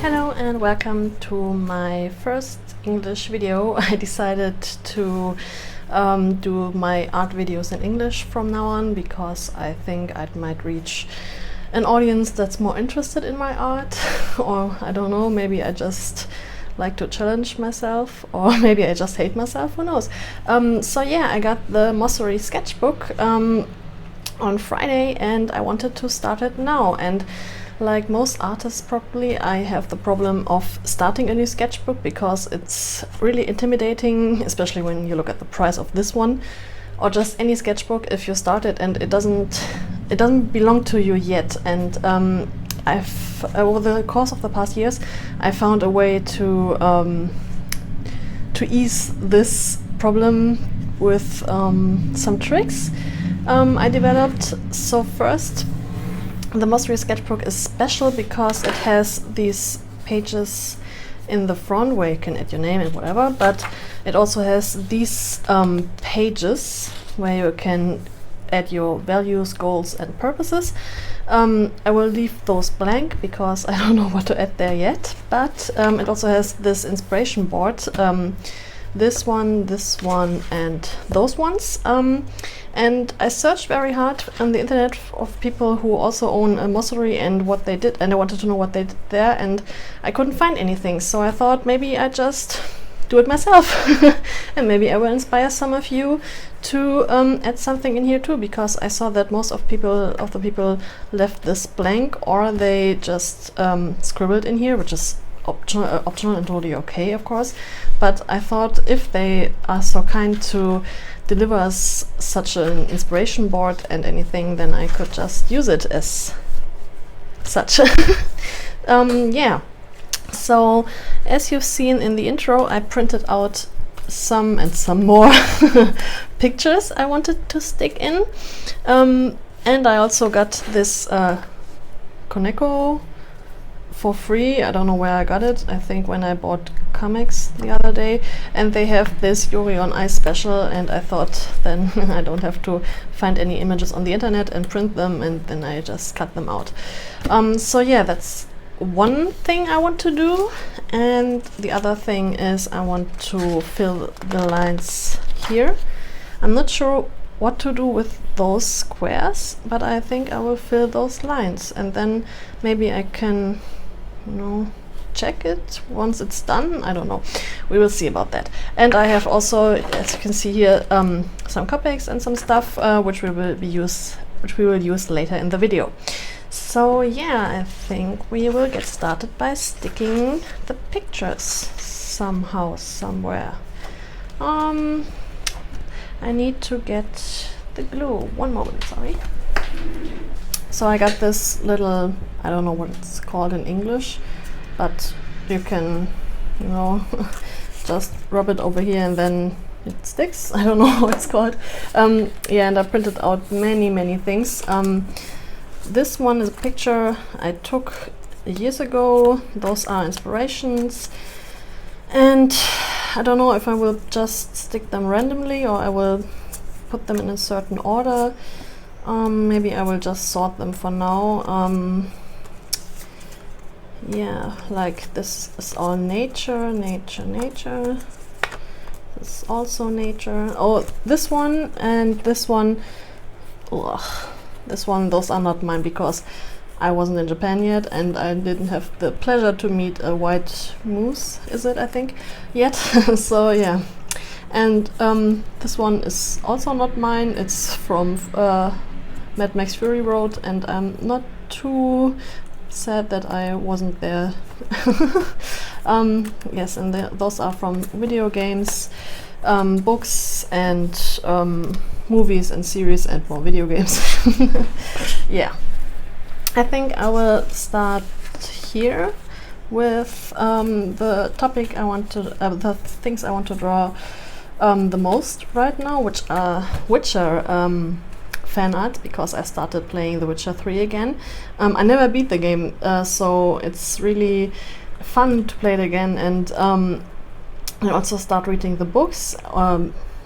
Hello and welcome to my first English video. I decided to do my art videos in English from now on because I think I might reach an audience that's more interested in my art or I don't know, maybe I just like to challenge myself or maybe I just hate myself, who knows. So yeah, I got the MOSSERY sketchbook on Friday and I wanted to start it now, and like most artists probably, I have the problem of starting a new sketchbook because it's really intimidating, especially when you look at the price of this one or just any sketchbook. If you start it and it doesn't belong to you yet, and I've over the course of the past years I found a way to ease this problem with some tricks I developed. So first, the MOSSERY sketchbook is special because it has these pages in the front where you can add your name and whatever, but it also has these pages where you can add your values, goals and purposes. I will leave those blank because I don't know what to add there yet, but it also has this inspiration board, this one, and those ones. And I searched very hard on the internet of people who also own a MOSSERY and what they did, and I wanted to know what they did there, and I couldn't find anything. So I thought maybe I just do it myself and maybe I will inspire some of you to add something in here too, because I saw that most of the people left this blank or they just scribbled in here, which is optional and totally okay, of course. But I thought if they are so kind to deliver us such an inspiration board and anything, then I could just use it as such. Yeah. So as you've seen in the intro, I printed out some and some more pictures I wanted to stick in, and I also got this Koneko for free. I don't know where I got it. I think when I bought comics the other day, and they have this Yuri on Ice special, and I thought then I don't have to find any images on the internet and print them, and then I just cut them out. So yeah, that's one thing I want to do, and the other thing is I want to fill the lines here. I'm not sure what to do with those squares, but I think I will fill those lines, and then maybe I can, you know, check it once it's done. I don't know, we will see about that. And I have also, as you can see here, some Copics and some stuff which we will use later in the video. So yeah, I think we will get started by sticking the pictures somehow, somewhere. I need to get the glue. One moment, sorry. So I got this little, I don't know what it's called in English, but you can, you know, just rub it over here and then it sticks. I don't know how it's called. Yeah, and I printed out many things. This one is a picture I took years ago. Those are inspirations, and I don't know if I will just stick them randomly or I will put them in a certain order. Maybe I will just sort them for now. Yeah, like this is all nature. This is also nature. Oh, this one and this one. Ugh. This one, those are not mine because I wasn't in Japan yet and I didn't have the pleasure to meet a white moose, is it, I think, yet. So yeah. And this one is also not mine. It's from Mad Max Fury Road, and I'm not too sad that I wasn't there. Yes, and those are from video games, books and movies and series and more video games. Yeah, I think I will start here with the topic I want to, the things I want to draw the most right now, which are Witcher fan art, because I started playing The Witcher 3 again. I never beat the game, so it's really fun to play it again, and I also start reading the books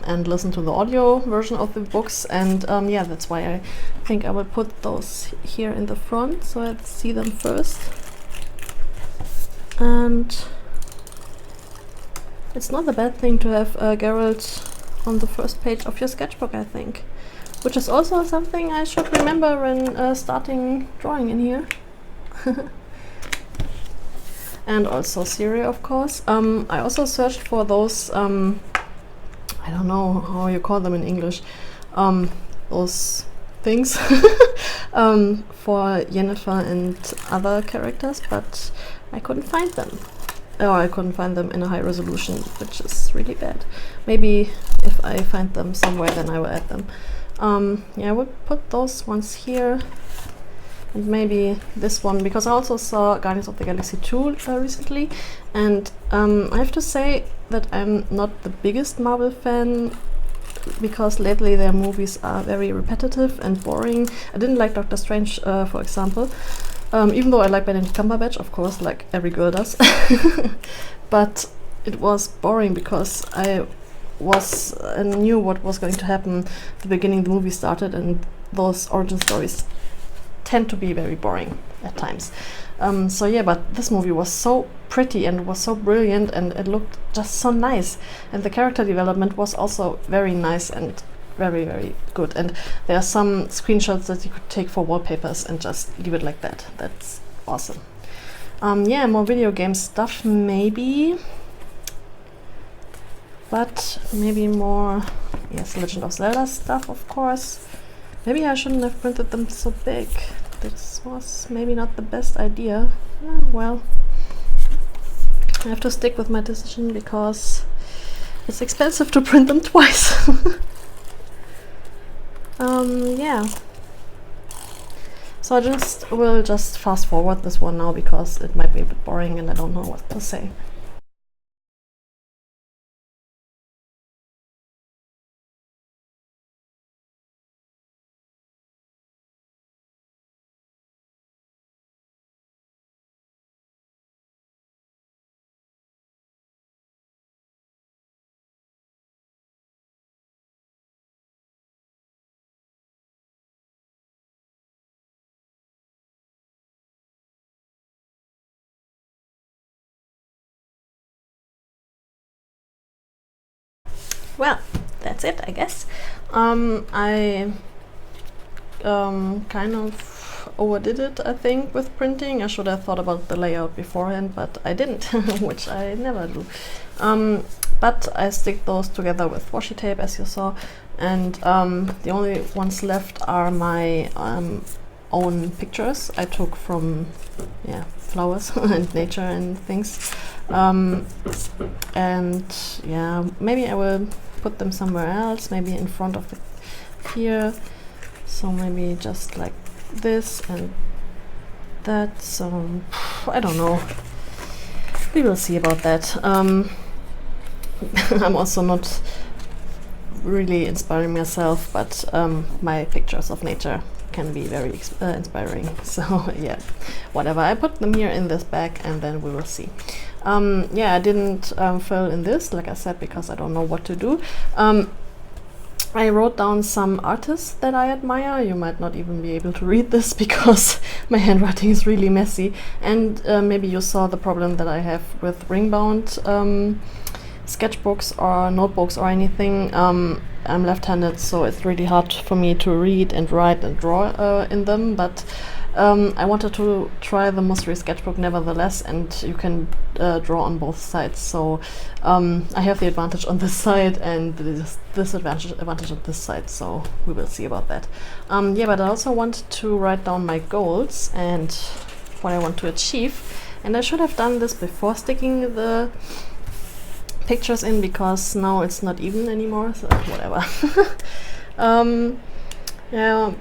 and listen to the audio version of the books, and yeah, that's why I think I will put those here in the front so I see them first. And it's not a bad thing to have Geralt on the first page of your sketchbook, I think. Which is also something I should remember when starting drawing in here. And also Syria, of course. I also searched for those, I don't know how you call them in English, those things for Yennefer and other characters, but I couldn't find them. Or I couldn't find them in a high resolution, which is really bad. Maybe if I find them somewhere, then I will add them. Yeah, I will put those ones here. And maybe this one, because I also saw Guardians of the Galaxy 2 recently, and I have to say that I'm not the biggest Marvel fan, because lately their movies are very repetitive and boring. I didn't like Doctor Strange, for example, even though I like Benedict Cumberbatch, of course, like every girl does. But it was boring because I knew what was going to happen at the beginning the movie started, and those origin stories tend to be very boring at times. So yeah, but this movie was so pretty and was so brilliant, and it looked just so nice, and the character development was also very nice and very, very good. And there are some screenshots that you could take for wallpapers and just leave it like that. That's awesome. Yeah, more video game stuff maybe, but maybe more, yes, Legend of Zelda stuff, of course. Maybe I shouldn't have printed them so big. This was maybe not the best idea. Well, I have to stick with my decision because it's expensive to print them twice. Yeah. So I will just fast forward this one now because it might be a bit boring and I don't know what to say. Well, that's it, I guess. I kind of overdid it, I think, with printing. I should have thought about the layout beforehand, but I didn't, which I never do. But I stick those together with washi tape, as you saw, and the only ones left are my own pictures I took from, yeah, flowers and nature and things. And yeah, maybe I will put them somewhere else, maybe in front of the here. So maybe just like this and that. So I don't know. We will see about that. I'm also not really inspiring myself, but my pictures of nature can be very inspiring. So yeah, whatever. I put them here in this bag and then we will see. Yeah, I didn't fill in this, like I said, because I don't know what to do. I wrote down some artists that I admire. You might not even be able to read this because my handwriting is really messy. And maybe you saw the problem that I have with ring-bound sketchbooks or notebooks or anything. I'm left-handed, so it's really hard for me to read and write and draw in them, but I wanted to try the MOSSERY sketchbook nevertheless, and you can draw on both sides. So I have the advantage on this side and the disadvantage on this side, so we will see about that. Yeah, but I also wanted to write down my goals and what I want to achieve, and I should have done this before sticking the pictures in, because now it's not even anymore, so whatever. Yeah,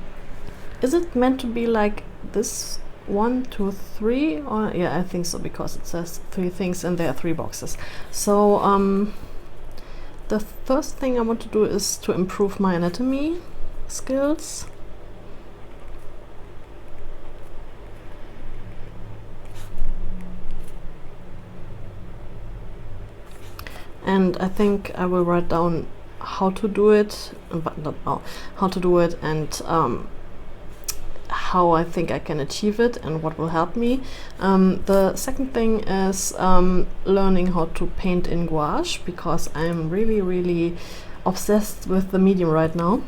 is it meant to be like this 1, 2, 3, or yeah, I think so, because it says 3 things and there are 3 boxes. So the first thing I want to do is to improve my anatomy skills. And I think I will write down how to do it, but not how to do it, and how I think I can achieve it and what will help me. The second thing is learning how to paint in gouache, because I'm really obsessed with the medium right now.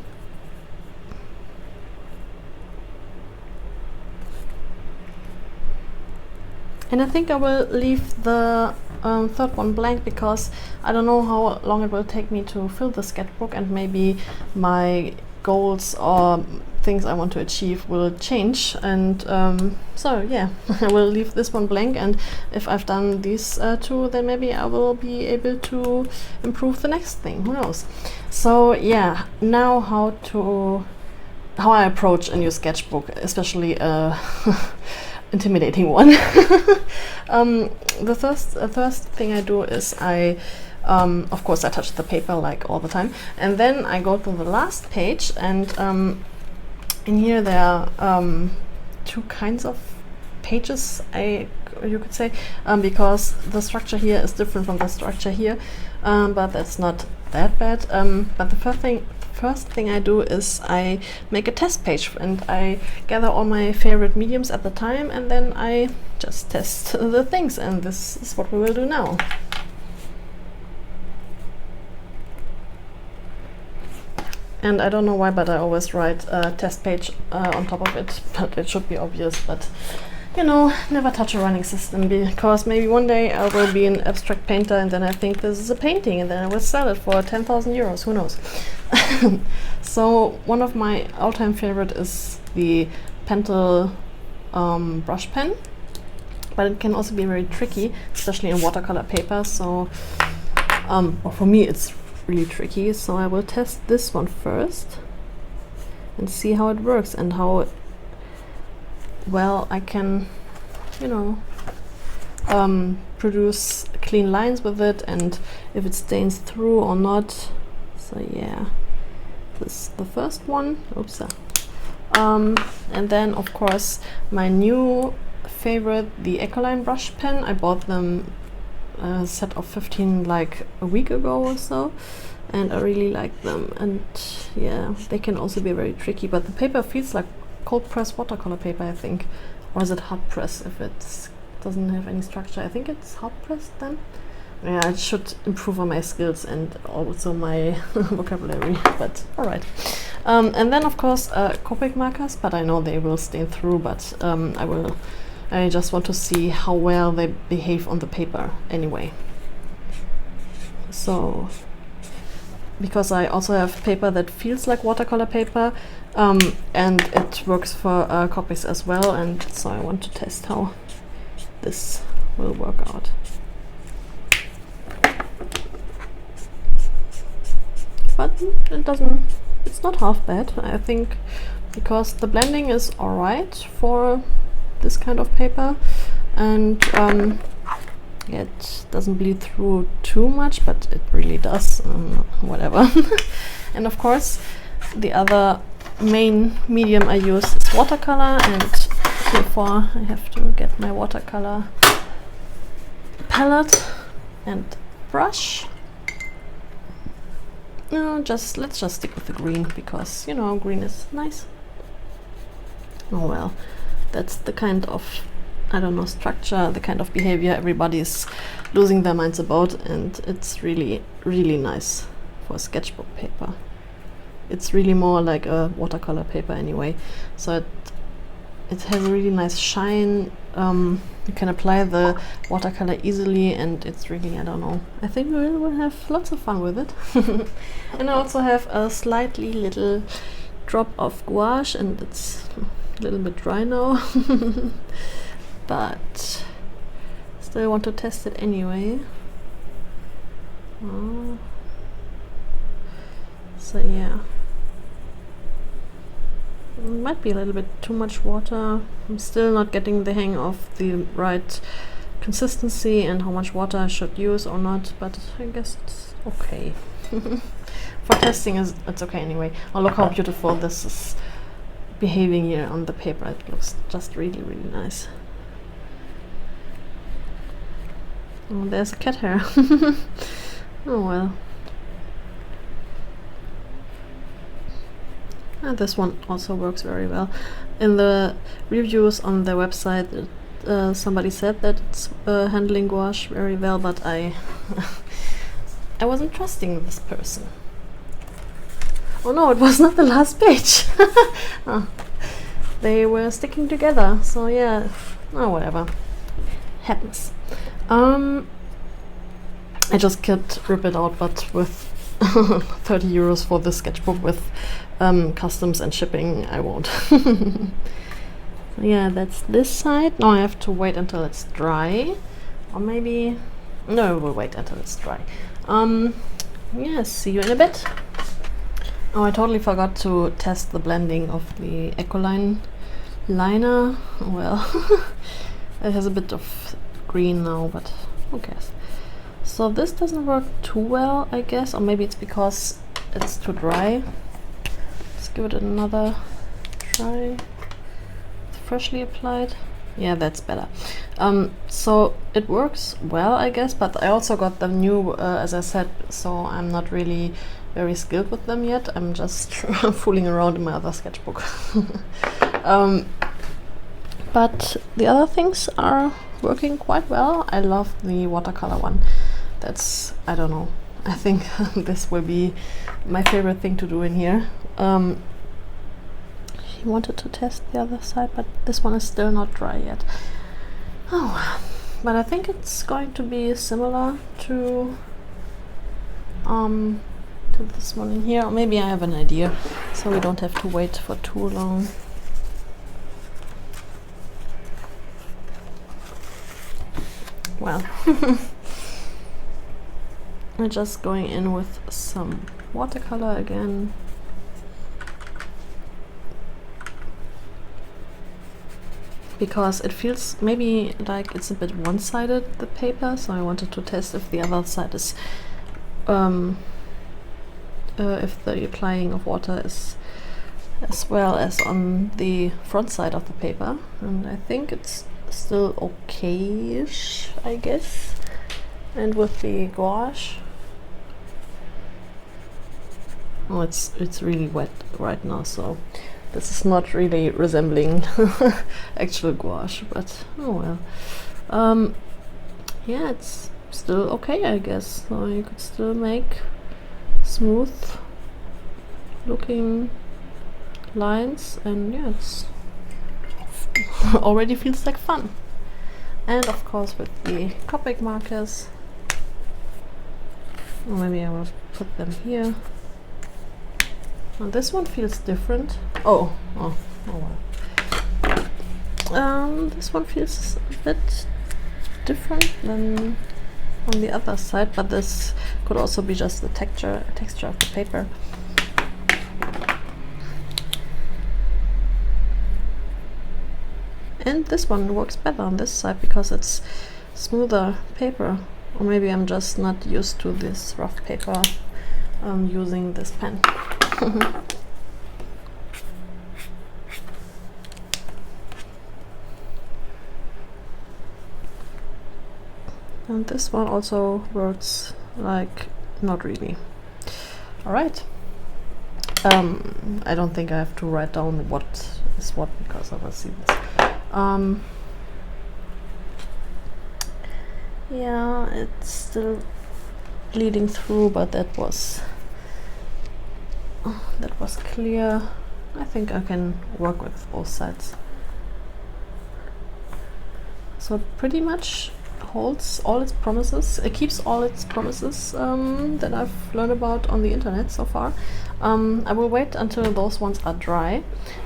And I think I will leave the third one blank, because I don't know how long it will take me to fill the sketchbook, and maybe my goals or things I want to achieve will change. And so yeah, I will leave this one blank, and if I've done these two, then maybe I will be able to improve the next thing, who knows. So yeah, now how I approach a new sketchbook, especially intimidating one. The first thing I do is of course I touch the paper like all the time, and then I go to the last page, and in here there are two kinds of pages, you could say, because the structure here is different from the structure here, but that's not that bad. But the first thing I do is I make a test page, and I gather all my favorite mediums at the time, and then I just test the things, and this is what we will do now. And I don't know why, but I always write a test page on top of it, but it should be obvious. But you know, never touch a running system, because maybe one day I will be an abstract painter, and then I think this is a painting, and then I will sell it for 10,000 euros, who knows. So one of my all-time favorite is the Pentel brush pen, but it can also be very tricky, especially in watercolor paper. So well, for me it's really tricky, so I will test this one first and see how it works, and how well I can, you know, produce clean lines with it, and if it stains through or not. So yeah, this is the first one. Oops. And then of course my new favorite, the Ecoline brush pen. I bought them a set of 15 like a week ago or so, and I really like them. And yeah, they can also be very tricky, but the paper feels like cold press watercolor paper, I think. Or is it hot press if it doesn't have any structure? I think it's hot pressed then. Yeah, I should improve on my skills and also my vocabulary, but alright. And then of course Copic markers, but I know they will stain through, but I just want to see how well they behave on the paper anyway. So, because I also have paper that feels like watercolor paper, and it works for copies as well, and so I want to test how this will work out. But it's not half bad, I think, because the blending is alright for this kind of paper, and it doesn't bleed through too much, but it really does, whatever. And of course the other main medium I use is watercolor, and therefore I have to get my watercolor palette and brush. No, let's just stick with the green, because you know, green is nice. Oh well, that's the kind of, I don't know, structure, the kind of behavior everybody's losing their minds about, and it's really nice for sketchbook paper. It's really more like a watercolor paper anyway, so it has a really nice shine. You can apply the watercolor easily, and it's really, I don't know, I think we will have lots of fun with it. And I also have a slightly little drop of gouache, and it's a little bit dry now. But still want to test it anyway. So yeah, it might be a little bit too much water. I'm still not getting the hang of the right consistency and how much water I should use or not, but I guess it's okay. For testing it's okay anyway. Oh, look how beautiful this is behaving here on the paper. It looks just really nice. Oh, there's a cat hair. Oh well. And this one also works very well. In the reviews on their website, somebody said that it's handling gouache very well, but I I wasn't trusting this person. Oh no, it was not the last page. Oh, they were sticking together, so yeah, oh whatever, happens. I just can't rip it out, but with 30 euros for the sketchbook with customs and shipping, I won't. So yeah, that's this side. Now I have to wait until it's dry, or maybe no, we'll wait until it's dry. Yeah, see you in a bit. Oh, I totally forgot to test the blending of the Ecoline liner. Well, it has a bit of green now, but who cares? So this doesn't work too well, I guess, or maybe it's because it's too dry. Let's give it another try. Freshly applied. Yeah, that's better. So it works well, I guess, but I also got them new, as I said, so I'm not really very skilled with them yet. I'm just fooling around in my other sketchbook. But the other things are working quite well. I love the watercolor one. That's, I don't know, I think this will be my favorite thing to do in here. He wanted to test the other side, but this one is still not dry yet. Oh, but I think it's going to be similar to this one in here. Or maybe I have an idea, so we don't have to wait for too long. Well, I'm just going in with some watercolor again. Because it feels maybe like it's a bit one-sided, the paper, so I wanted to test if the other side is if the applying of water is as well as on the front side of the paper, and I think it's still okay-ish, I guess. And with the gouache, oh, it's really wet right now, so this is not really resembling actual gouache, but oh well. Yeah, it's still okay, I guess. So you could still make smooth looking lines, and yeah, it's already feels like fun. And of course with the Copic markers, or maybe I will put them here. Well, this one feels different. Oh well. This one feels a bit different than on the other side, but this could also be just the texture of the paper. And this one works better on this side because it's smoother paper, or maybe I'm just not used to this rough paper using this pen. And this one also works like not really. Alright. I don't think I have to write down what is what because I will see this. Yeah, it's still bleeding through, but that was clear. I think I can work with both sides. So it pretty much holds all its promises. It keeps all its promises that I've learned about on the internet so far. I will wait until those ones are dry,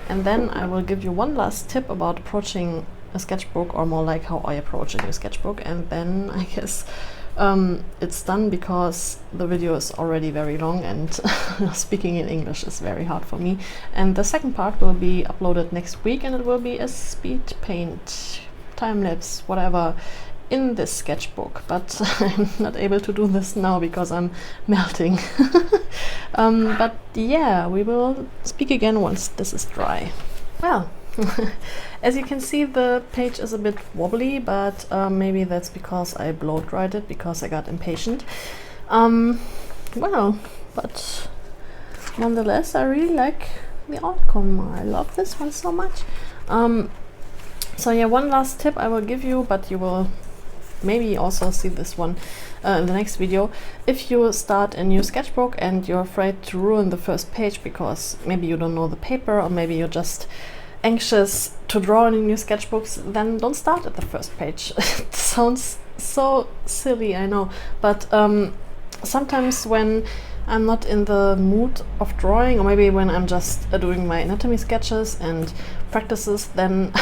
and then I will give you one last tip about approaching a sketchbook, or more like how I approach a new sketchbook, and then I guess it's done, because the video is already very long and speaking in English is very hard for me. And the second part will be uploaded next week, and it will be a speed paint, time-lapse, whatever, in this sketchbook, but I'm not able to do this now because I'm melting. But yeah, we will speak again once this is dry. Well, as you can see, the page is a bit wobbly, but maybe that's because I blow dried it because I got impatient. Well, but nonetheless, I really like the outcome. I love this one so much. So yeah, one last tip I will give you, but you will maybe also see this one in the next video. If you start a new sketchbook and you're afraid to ruin the first page because maybe you don't know the paper, or maybe you're just anxious to draw in new sketchbooks, then don't start at the first page. It sounds so silly, I know, but sometimes when I'm not in the mood of drawing, or maybe when I'm just doing my anatomy sketches and practices, then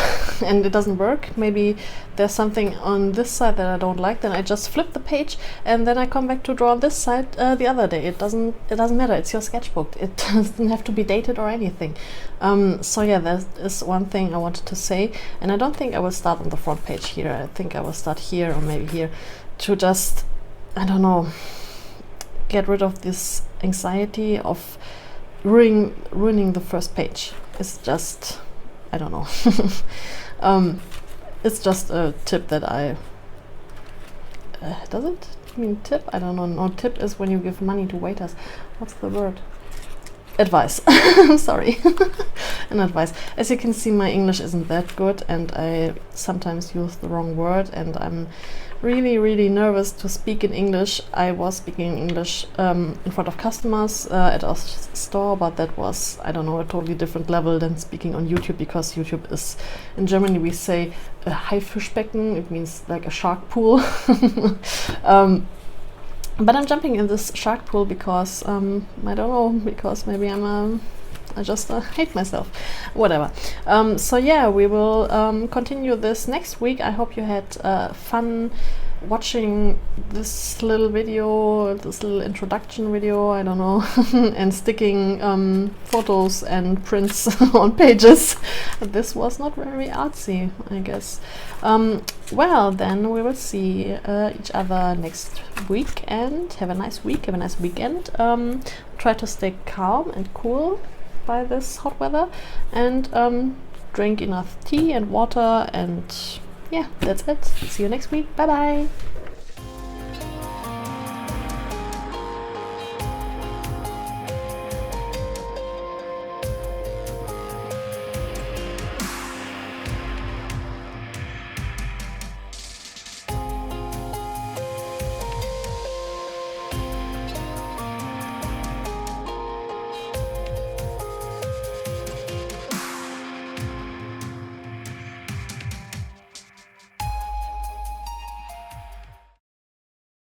and it doesn't work, maybe there's something on this side that I don't like, then I just flip the page and then I come back to draw on this side the other day. It doesn't matter, it's your sketchbook, it doesn't have to be dated or anything. So yeah, that is one thing I wanted to say, and I don't think I will start on the front page here. I think I will start here or maybe here to just, I don't know, get rid of this anxiety of ruining the first page. It's just, I don't know. It's just a tip that I does it mean tip? I don't know. No, tip is when you give money to waiters. What's the word? Advice. Sorry. An advice. As you can see, my English isn't that good and I sometimes use the wrong word, and I'm really nervous to speak in English. I was speaking English in front of customers at a store, but that was, I don't know, a totally different level than speaking on YouTube, because YouTube is, in Germany we say a Haifischbecken, it means like a shark pool. But I'm jumping in this shark pool because, I don't know, because maybe I just hate myself, whatever. So yeah, we will continue this next week. I hope you had fun watching this little video, this little introduction video, I don't know, and sticking photos and prints on pages. This was not very artsy, I guess. Well, then we will see each other next week, and have a nice week, have a nice weekend. Try to stay calm and cool by this hot weather, and drink enough tea and water, and yeah, that's it. See you next week. Bye bye.